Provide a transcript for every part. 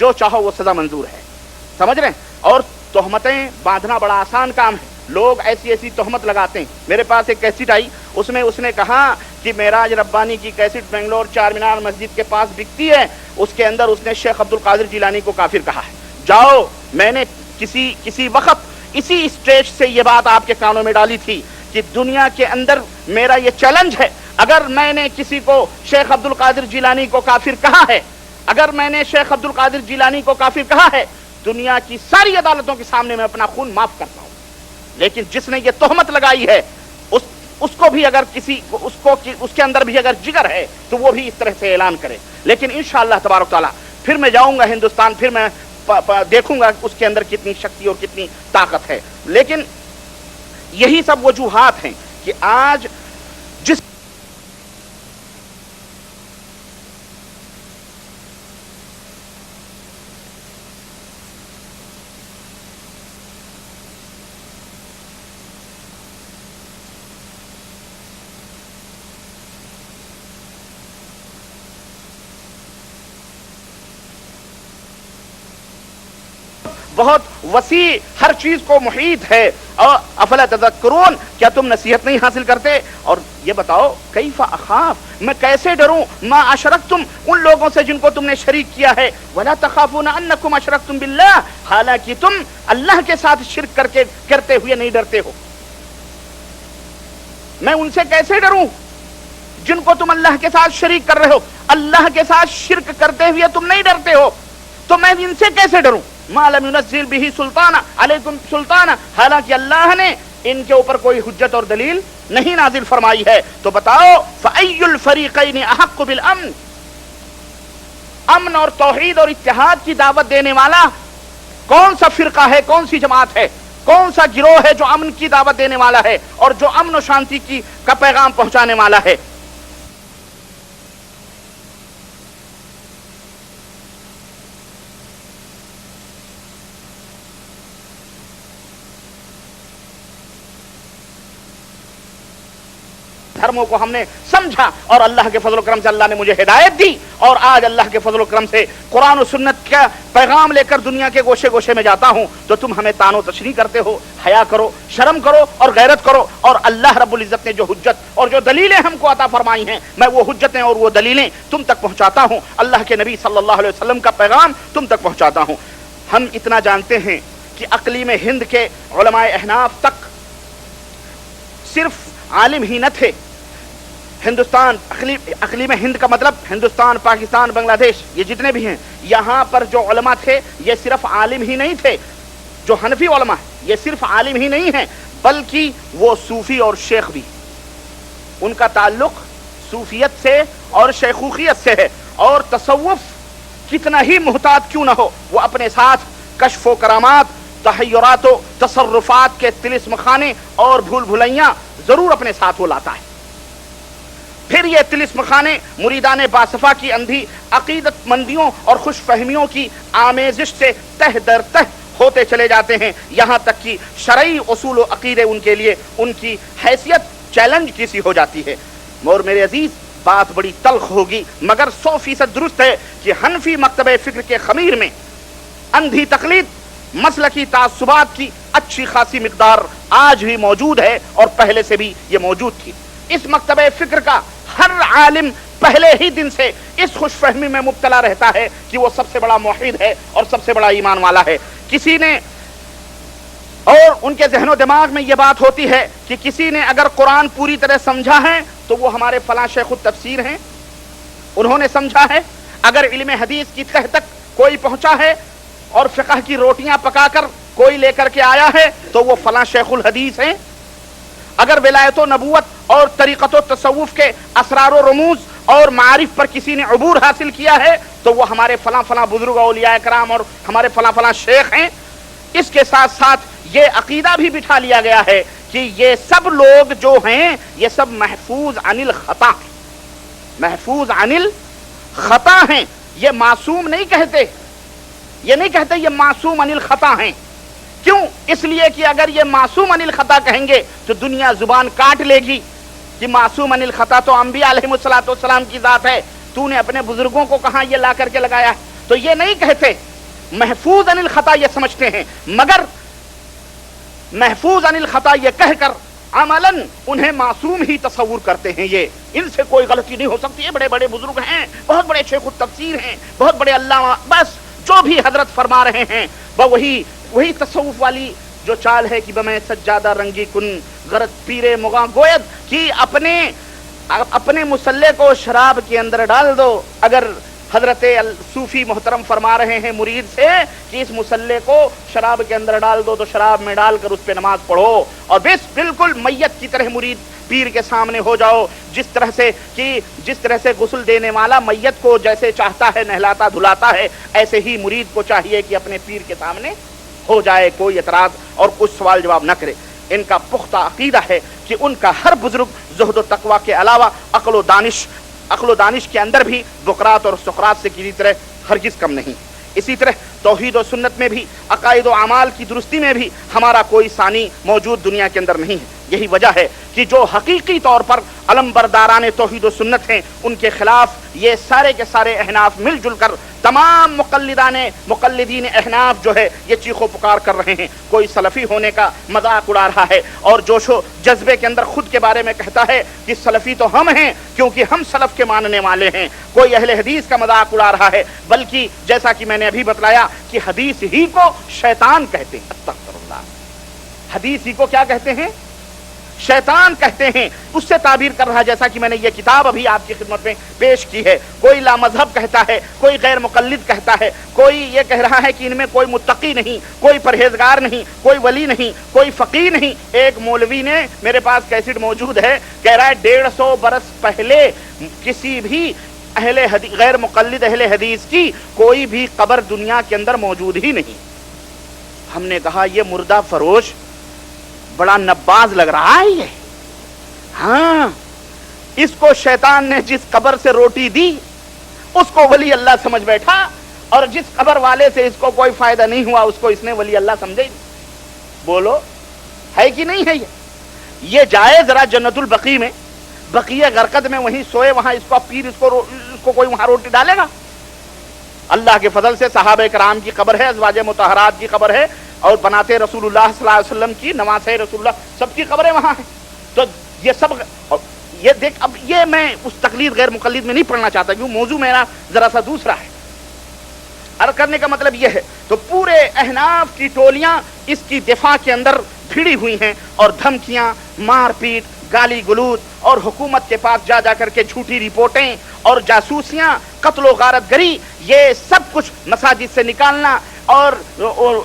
जो चाहो वो सजा मंजूर है, समझ रहे हैं। और तोहमतें बांधना बड़ा आसान काम है, लोग ऐसी ऐसी तोहमत लगाते हैं। मेरे पास एक कैसेट आई, उसमें उसने कहा कि मेराज रब्बानी की कैसेट बेंगलोर चार मीनार मस्जिद के पास बिकती है, उसके अंदर उसने शेख अब्दुल कादिर जिलानी को काफिर कहा है। जाओ, मैंने किसी वक्त इसी स्टेज से ये बात आपके कानों में डाली थी कि दुनिया के अंदर मेरा ये चैलेंज है, अगर मैंने किसी को शेख अब्दुल कादिर जिलानी को काफिर कहा है, अगर मैंने शेख अब्दुल कादिर जिलानी को काफिर कहा है, दुनिया की सारी अदालतों के सामने मैं अपना खून माफ करता हूं। लेकिन जिसने ये तोहमत लगाई है उसको भी अगर उसके अंदर भी अगर जिगर है तो वो भी इस तरह से ऐलान करे। लेकिन इंशाअल्लाह तबारक तआला फिर मैं जाऊंगा हिंदुस्तान, फिर मैं देखूंगा उसके अंदर कितनी शक्ति और कितनी ताकत है। लेकिन यही सब वजूहात हैं कि आज जिस बहुत वसी हर चीज को मुहीत है। और अफला तज़क्करून, क्या तुम नसीहत नहीं हासिल करते? और ये बताओ कैफा अखाफ, मैं कैसे डरूं, मा अशरकतुम, उन लोगों से जिनको तुमने शरीक किया है, वला तखाफून अन्नकुम अशरकतुम बिल्लाह, हालांकि तुम अल्लाह के साथ शिर्क करते हुए नहीं डरते हो। मैं उनसे कैसे डरूं जिनको तुम अल्लाह के साथ शरीक कर रहे हो, अल्लाह के साथ शिर्क करते हुए तुम नहीं डरते हो, तो मैं इनसे कैसे डरूं? मालम युनज़्ज़िल बिही सुल्ताना अलैकुम सुल्ताना, हालांकि अल्लाह ने इनके ऊपर कोई हुज्जत और दलील नहीं नाजिल फरमाई है। तो बताओ फ़अय्युल फ़रीक़ैनि अहक़्क़ु बिल अम्न, अमन और तौहीद और इत्तिहाद की दावत देने वाला कौन सा फिरका है, कौन सी जमात है, कौन सा गिरोह है जो अमन की दावत देने वाला है और जो अमन और शांति का पैगाम पहुंचाने वाला है? धर्मों को हमने समझा और अल्लाह के फजल करम से अल्लाह ने मुझे हिदायत दी, और आज अल्लाह के फजल करम से कुरान और सुन्नत का पैगाम लेकर दुनिया के गोशे गोशे में जाता हूं, तो तुम हमें तानो तशरी करते हो। हया करो, शर्म करो और गैरत करो। और अल्लाह रब्बुल इज्जत ने जो हुज्जत और जो दलीलें हमको अता फरमाई हैं, मैं वो हुज्जतें और वो दलीलें तुम तक पहुंचाता हूं, अल्लाह के नबी सल्लल्लाहु अलैहि वसल्लम का पैगाम तुम तक पहुंचाता हूं। हम इतना जानते हैं कि अक़लीम हिंद के उलमाए अहनाफ तक सिर्फ आलिम ही न थे। हिंदुस्तान, अक़लीम हिंद का मतलब हिंदुस्तान, पाकिस्तान, बांग्लादेश, ये जितने भी हैं, यहाँ पर जो उलमा थे ये सिर्फ आलिम ही नहीं थे। जो हनफी उलमा है ये सिर्फ आलिम ही नहीं है, बल्कि वो सूफी और शेख भी। उनका ताल्लुक सूफियत से और शेखूखियत से है। और तसव्वुफ कितना ही मुहतात क्यों ना हो, वो अपने साथ कश्फ करामात, तहय्युरात, तसर्रुफात के तिलिस्म खाने और भूल भुलैया जरूर अपने साथ वो लाता है। फिर ये तिलिस्म खाने मुरीदान बासफा की अंधी अकीदत मंदियों और खुश फहमियों की आमेजिश से तह दर तह होते चले जाते हैं, यहाँ तक कि शरई उसूल व अकीदे उनके लिए उनकी हैसियत चैलेंज की सी हो जाती है। और मेरे अजीज, बात बड़ी तल्ख होगी मगर 100% दुरुस्त है कि हनफी मकतबे फिक्र के खमीर में अंधी तकलीद, मसलकी तासुबात की अच्छी खासी मिकदार आज भी मौजूद है और पहले से भी ये मौजूद थी। इस मकतबे फिक्र का हर आलिम पहले ही दिन से इस खुशफहमी में मुब्तला रहता है कि वो सबसे बड़ा मुहीद है और सबसे बड़ा ईमान वाला है। किसी ने, और उनके ज़हनो दिमाग में ये बात होती है कि किसी ने अगर कुरान पूरी तरह समझा है तो वो हमारे फलां शेख तफसीर हैं, उन्होंने समझा है। अगर इल्म हदीस की तह तक कोई पहुंचा है और फ़िक़ह की रोटियां पकाकर कोई लेकर के आया है तो वो फलां शेखुल हदीस हैं। अगर विलायत नबूवत और तरीक़त तसव्वुफ़ के असरार व रमूज़ और मारिफ पर किसी ने अबूर हासिल किया है तो वो हमारे फलां फलां बुजुर्ग औलिया कराम और हमारे फलां फलां शेख हैं। इसके साथ साथ ये अकीदा भी बिठा लिया गया है कि ये सब लोग जो हैं ये सब महफूज अनिल खता हैं, महफूज अनिल खता हैं। ये मासूम नहीं कहते, ये नहीं कहते ये मासूम अनिल खता हैं। क्यों? इसलिए कि अगर ये मासूम अनिल खता कहेंगे तो दुनिया जुबान काट लेगी कि मासूम अनिल खता तो अंबिया अलैहिमुस्सलातु वस्सलाम की जात है, तूने अपने बुजुर्गों को कहां ये ला करके लगाया है। तो ये नहीं कहते محفوظ عن الخطا یہ سمجھتے ہیں، مگر محفوظ عن الخطا یہ کہہ کر عملاً انہیں معصوم ہی تصور کرتے ہیں، یہ ان سے کوئی غلطی نہیں ہو سکتی، یہ بڑے بڑے بزرگ ہیں، بہت بڑے شیخ التفسیر ہیں، بہت بڑے علامہ، بس جو بھی حضرت فرما رہے ہیں وہ وہی تصوف والی جو چال ہے کہ بمیں سجادہ رنگی کن غرض پیر مغاں گوید کہ اپنے مسلح کو شراب کے اندر ڈال دو۔ اگر حضرت صوفی محترم فرما رہے ہیں مرید سے کہ اس مسلح کو شراب کے اندر ڈال دو تو شراب میں ڈال کر اس پہ نماز پڑھو اور بس بالکل میت کی طرح مرید پیر کے سامنے ہو جاؤ، جس طرح سے غسل دینے والا میت کو جیسے چاہتا ہے نہلاتا دھلاتا ہے، ایسے ہی مرید کو چاہیے کہ اپنے پیر کے سامنے ہو جائے، کوئی اعتراض اور کچھ سوال جواب نہ کرے۔ ان کا پختہ عقیدہ ہے کہ ان کا ہر بزرگ زہد و تقوی کے علاوہ عقل و دانش کے اندر بھی بقرات اور سقراط سے کسی طرح ہرگز کم نہیں۔ اسی طرح توحید و سنت میں بھی، عقائد و اعمال کی درستی میں بھی ہمارا کوئی ثانی موجود دنیا کے اندر نہیں ہے۔ یہی وجہ ہے کہ جو حقیقی طور پر علم برداران توحید و سنت ہیں ان کے خلاف یہ سارے کے سارے احناف مل جل کر تمام مقلدین احناف جو ہے یہ چیخ و پکار کر رہے ہیں۔ کوئی سلفی ہونے کا مذاق اڑا رہا ہے اور جوش و جذبے کے اندر خود کے بارے میں کہتا ہے کہ سلفی تو ہم ہیں کیونکہ ہم سلف کے ماننے والے ہیں۔ کوئی اہل حدیث کا مذاق اڑا رہا ہے، بلکہ جیسا کہ میں نے ابھی بتلایا کہ حدیث ہی کو شیطان کہتے ہیں۔ استغفر اللہ، حدیث ہی کو کیا کہتے ہیں؟ شیطان کہتے ہیں۔ اس سے تعبیر کر رہا ہے جیسا کہ میں نے یہ کتاب ابھی آپ کی خدمت میں پیش کی ہے۔ کوئی لا مذہب کہتا ہے، کوئی غیر مقلد کہتا ہے، کوئی یہ کہہ رہا ہے کہ ان میں کوئی متقی نہیں، کوئی پرہیزگار نہیں، کوئی ولی نہیں، کوئی فقیہ نہیں۔ ایک مولوی نے میرے پاس کیسٹ موجود ہے، کہہ رہا ہے 150 برس پہلے کسی بھی غیر مقلد اہل حدیث کی کوئی بھی قبر دنیا کے اندر موجود ہی نہیں۔ ہم نے کہا یہ مردہ فروش بڑا نباز لگ رہا ہے یہ، ہاں اس کو شیطان نے جس قبر سے روٹی دی اس کو ولی اللہ سمجھ بیٹھا، اور جس قبر والے سے اس کو کوئی فائدہ نہیں ہوا اس کو اس نے ولی اللہ سمجھے۔ بولو ہے کہ نہیں ہے؟ یہ جائے ذرا جنت البقیع میں، بقیہ غرقد میں وہیں سوئے، وہاں اس کو پیر اس کو کوئی وہاں روٹی ڈالے گا؟ اللہ کے فضل سے صحابہ کرام کی قبر ہے، ازواج مطہرات کی قبر ہے، اور بناتے رسول اللہ صلی اللہ علیہ وسلم کی، نواسے رسول اللہ سب کی قبریں وہاں ہیں۔ تو یہ سب یہ دیکھ، اب یہ میں اس تقلید غیر مقلد میں نہیں پڑھنا چاہتا کیوں موضوع میرا ذرا سا دوسرا ہے۔ عرض کرنے کا مطلب یہ ہے تو پورے احناف کی ٹولیاں اس کی دفاع کے اندر بھیڑی ہوئی ہیں، اور دھمکیاں، مار پیٹ، گالی گلوچ اور حکومت کے پاس جا کر کے جھوٹی رپورٹیں اور جاسوسیاں، قتل و غارت گری، یہ سب کچھ مساجد سے نکالنا اور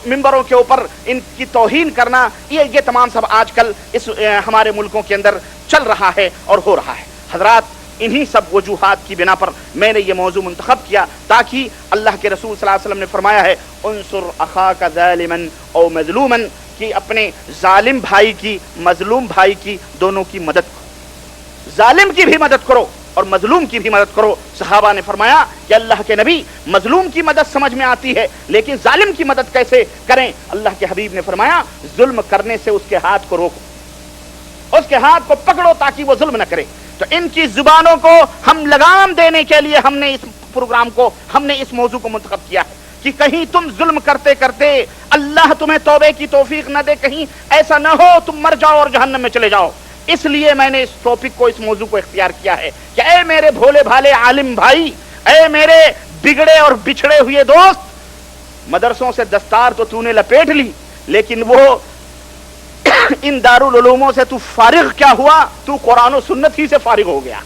ممبروں کے اوپر ان کی توہین کرنا، یہ تمام سب آج کل اس ہمارے ملکوں کے اندر چل رہا ہے اور ہو رہا ہے۔ حضرات، انہی سب وجوہات کی بنا پر میں نے یہ موضوع منتخب کیا تاکہ اللہ کے رسول صلی اللہ علیہ وسلم نے فرمایا ہے انصر اخاک ظالما او مظلوما، کہ اپنے ظالم بھائی کی، مظلوم بھائی کی، دونوں کی مدد کرو، ظالم کی بھی مدد کرو اور مظلوم کی بھی مدد کرو۔ صحابہ نے فرمایا کہ اللہ کے نبی، مظلوم کی مدد سمجھ میں آتی ہے لیکن ظالم کی مدد کیسے کریں؟ اللہ کے حبیب نے فرمایا ظلم کرنے سے اس کے ہاتھ کو روکو، اس کے ہاتھ کو پکڑو تاکہ وہ ظلم نہ کرے۔ تو ان کی زبانوں کو ہم لگام دینے کے لیے ہم نے اس پروگرام کو، ہم نے اس موضوع کو منتخب کیا ہے کہ کہیں تم ظلم کرتے کرتے اللہ تمہیں توبے کی توفیق نہ دے، کہیں ایسا نہ ہو تم مر جاؤ اور جہنم میں چلے جاؤ۔ اس لیے میں نے اس ٹاپک کو، اس موضوع کو اختیار کیا ہے کہ اے میرے بھولے بھالے عالم بھائی، اے میرے بگڑے اور بچھڑے ہوئے دوست، مدرسوں سے دستار تو نے لپیٹ لی، لیکن وہ ان دارالعلوموں سے تو فارغ کیا ہوا؟ تو قرآن و سنت ہی سے فارغ ہو گیا،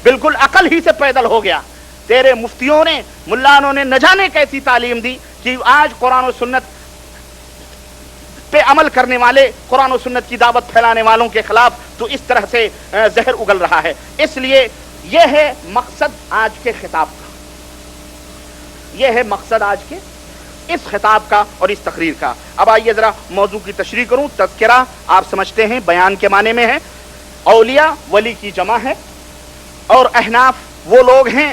بالکل عقل ہی سے پیدل ہو گیا۔ تیرے مفتیوں نے، ملانوں نے نہ جانے کیسی تعلیم دی کہ آج قرآن و سنت پہ عمل کرنے والے، قرآن و سنت کی دعوت پھیلانے والوں کے خلاف تو اس طرح سے زہر اگل رہا ہے۔ اس لیے یہ ہے مقصد آج کے خطاب کا، یہ ہے مقصد آج کے اس خطاب کا اور اس تقریر کا۔ اب آئیے ذرا موضوع کی تشریح کروں۔ تذکرہ آپ سمجھتے ہیں بیان کے معنی میں ہے، اولیاء ولی کی جمع ہے، اور احناف وہ لوگ ہیں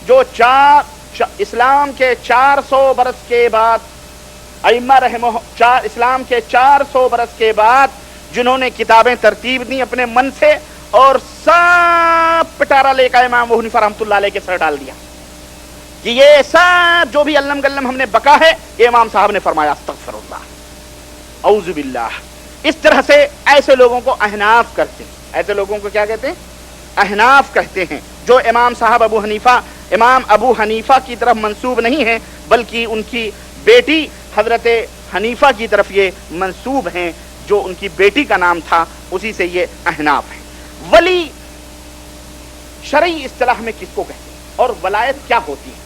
جو اسلام کے 400 برس کے بعد، ائمہ رحمہ اسلام کے 400 برس کے بعد جنہوں نے کتابیں ترتیب دی اپنے من سے اور सब पिटारा लेकर इमाम अबू हनीफा रहमतुल्लाह अलैह के सर डाल दिया कि ये सब जो भी अल्लम गल्लम हमने बका है, ये इमाम साहब ने फरमाया अस्तगफिरुल्लाह औज़ु बिल्लाह। इस तरह से ऐसे लोगों को अहनाफ कहते हैं। ऐसे लोगों को क्या कहते हैं? अहनाफ कहते हैं, जो इमाम साहब इमाम अबू हनीफा की तरफ मंसूब नहीं है, बल्कि उनकी बेटी हजरत हनीफा की तरफ ये मंसूब हैं, जो उनकी बेटी का नाम था, उसी से ये अहनाफ है। वली शरई इस्तिलाह में किसको कहते हैं और वलायत क्या होती है,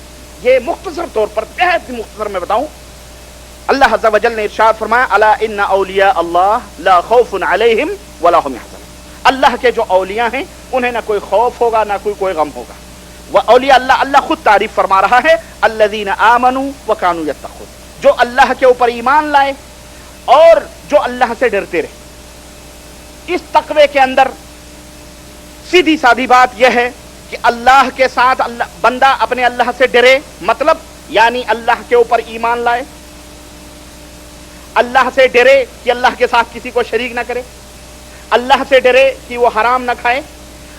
ये मुख्तसर तौर पर, बेहद ही मुख्तसर में बताऊं। अल्लाह अज़्ज़ा वजल ने इरशाद फरमाया अला इन्ना औलिया अल्लाह ला खौफुन अलैहिम वला हुम यहज़नून। अल्लाह के जो औलिया हैं उन्हें ना कोई खौफ होगा ना कोई गम होगा। वह औलिया अल्लाह खुद तारीफ फरमा रहा है, अल्लज़ीना आमनू व कानू यत्तक़ून, जो अल्लाह के ऊपर ईमान लाए और जो अल्लाह से डरते रहे। इस तक़वे के अंदर सीधी सादी बात यह है कि अल्लाह के साथ बंदा अपने अल्लाह से डरे, मतलब यानी अल्लाह के ऊपर ईमान लाए, अल्लाह से डरे कि अल्लाह के साथ किसी को शरीक ना करे, अल्लाह से डरे कि वो हराम ना खाए,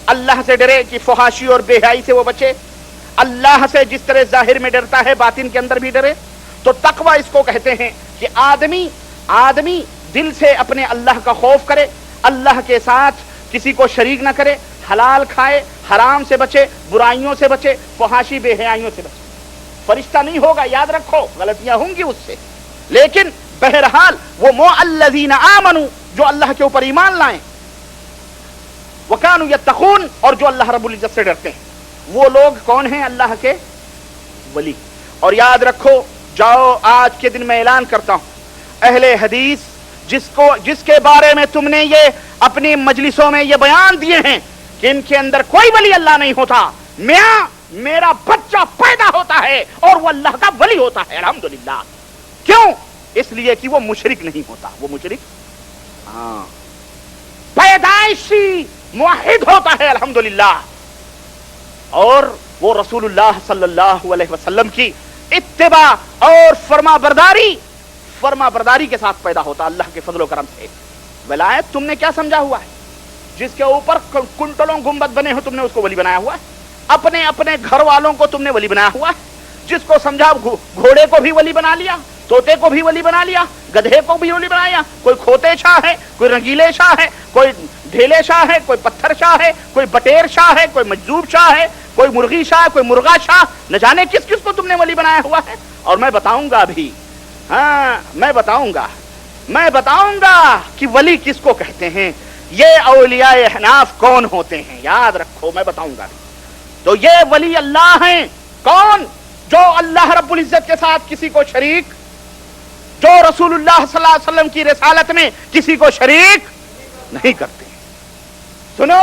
अल्लाह से डरे कि फहाशी और बेहयाई से वो बचे, अल्लाह से जिस तरह जाहिर में डरता है बातिन के अंदर भी डरे। तो तकवा इसको कहते हैं कि आदमी दिल से अपने अल्लाह का खौफ करे, अल्लाह के साथ किसी को शरीक ना करे, हलाल खाए, हराम से बचे, बुराइयों से बचे, फहाशी बेहयाइयों से बचे। फरिश्ता नहीं होगा, याद रखो, गलतियां होंगी उससे, लेकिन बहरहाल वो मुअल्लज़ीना आमनू, जो अल्लाह के ऊपर ईमान लाएं, वकानू यत्तक़ून, और जो अल्लाह रब्बुल इज्जत से डरते हैं, वो लोग कौन हैं? अल्लाह के वली। और याद रखो, जाओ आज के दिन मैं ऐलान करता हूं, अहले हदीस जिसके बारे में तुमने ये अपनी मजलिसों में ये बयान दिए हैं कि इनके अंदर कोई वली अल्लाह नहीं होता, मेरा बच्चा पैदा होता है और वो अल्लाह का वली होता है, अल्हम्दुलिल्लाह। क्यों? इसलिए कि वो मुशरिक नहीं होता, वो मुशरिक पैदाइशी मुवहिद होता है, अल्हम्दुलिल्लाह। और वो रसूलुल्लाह सल्लल्लाहु अलैहि वसल्लम की इत्तिबा और फर्माबरदारी के साथ पैदा होता, अल्लाह के फजल करम से। वलायत तुमने क्या समझा हुआ है? जिसके ऊपर कुंटलों गुंबद बने हो तुमने उसको वली बनाया हुआ है, अपने घर वालों को तुमने वली बनाया हुआ है, जिसको समझा घोड़े को भी वली बना लिया, तोते को भी वली बना लिया, गधे को भी वली बनाया। कोई खोते शाह है, कोई रंगीले शाह है, कोई ढेले शाह है, कोई पत्थर शाह है, कोई बटेर शाह है, कोई मजजूब शाह है, कोई मुर्गी शाह, कोई मुर्गा शाह, न जाने किस किस को तुमने वली बनाया हुआ है। और मैं बताऊंगा भी, मैं बताऊंगा कि वली किसको कहते हैं, ये औलियाए अहनाफ कौन होते हैं, याद रखो, मैं बताऊंगा भी। तो ये वली अल्लाह हैं, कौन? जो अल्लाह रब्बुल इज्जत के साथ किसी को शरीक, जो रसूलुल्लाह सल्लल्लाहु अलैहि वसल्लम की रिसालत में किसी को शरीक नहीं करते। सुनो,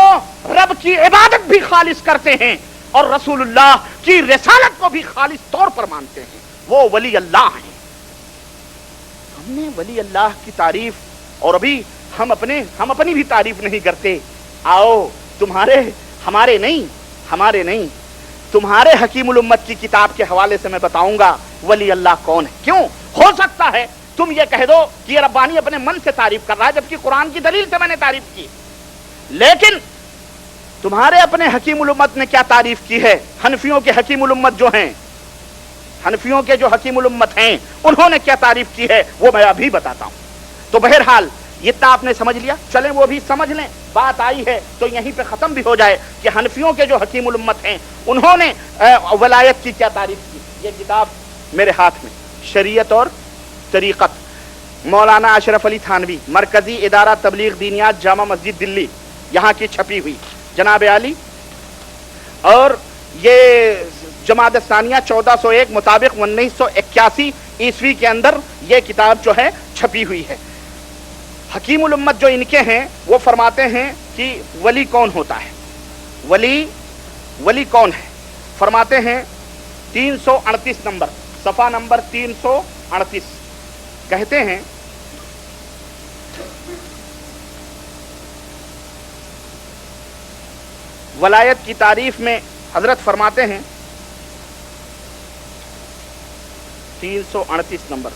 रब की इबादत भी खालिस करते हैं और रसूलुल्लाह की रिसालत को भी खालिस तौर पर मानते हैं, वो वली अल्लाह हैं। हमने वली अल्लाह की तारीफ, और अभी हम अपनी भी तारीफ नहीं करते। आओ हमारे नहीं, तुम्हारे हकीमुल उम्मत की किताब के हवाले से मैं बताऊंगा वली अल्लाह कौन है। क्यों? हो सकता है तुम ये कह दो कि ये रब्बानी अपने मन से तारीफ कर रहा है, जबकि कुरान की दलील से मैंने तारीफ की, लेकिन तुम्हारे अपने हकीमुल उम्मत ने क्या तारीफ की है? हनफियों के हकीमुल उम्मत जो हैं, हनफियों के जो हकीमुल उम्मत हैं, उन्होंने क्या तारीफ की है वो मैं अभी बताता हूं। तो बहरहाल इतना आपने समझ लिया, चलें वो भी समझ लें, बात आई है तो यहीं पे खत्म भी हो जाए कि हनफियों के जो हकीमुल उम्मत हैं उन्होंने वलायत की क्या तारीफ की। ये किताब मेरे हाथ में, शरीयत और तरीक़त, मौलाना अशरफ अली थानवी, मरकजी इदारा तबलीग दीनियात, जामा मस्जिद दिल्ली, यहाँ की छपी हुई, जनाब आली। और ये जमात सानिया 1401 मुताबिक 1981 ईस्वी के अंदर ये किताब जो है छपी हुई है। हकीमुल उम्मत जो इनके हैं वो फरमाते हैं कि वली कौन होता है, वली कौन है। फरमाते हैं 338 नंबर, सफ़ा नंबर 338, कहते हैं वलायत की तारीफ में हजरत फरमाते हैं 338 नंबर,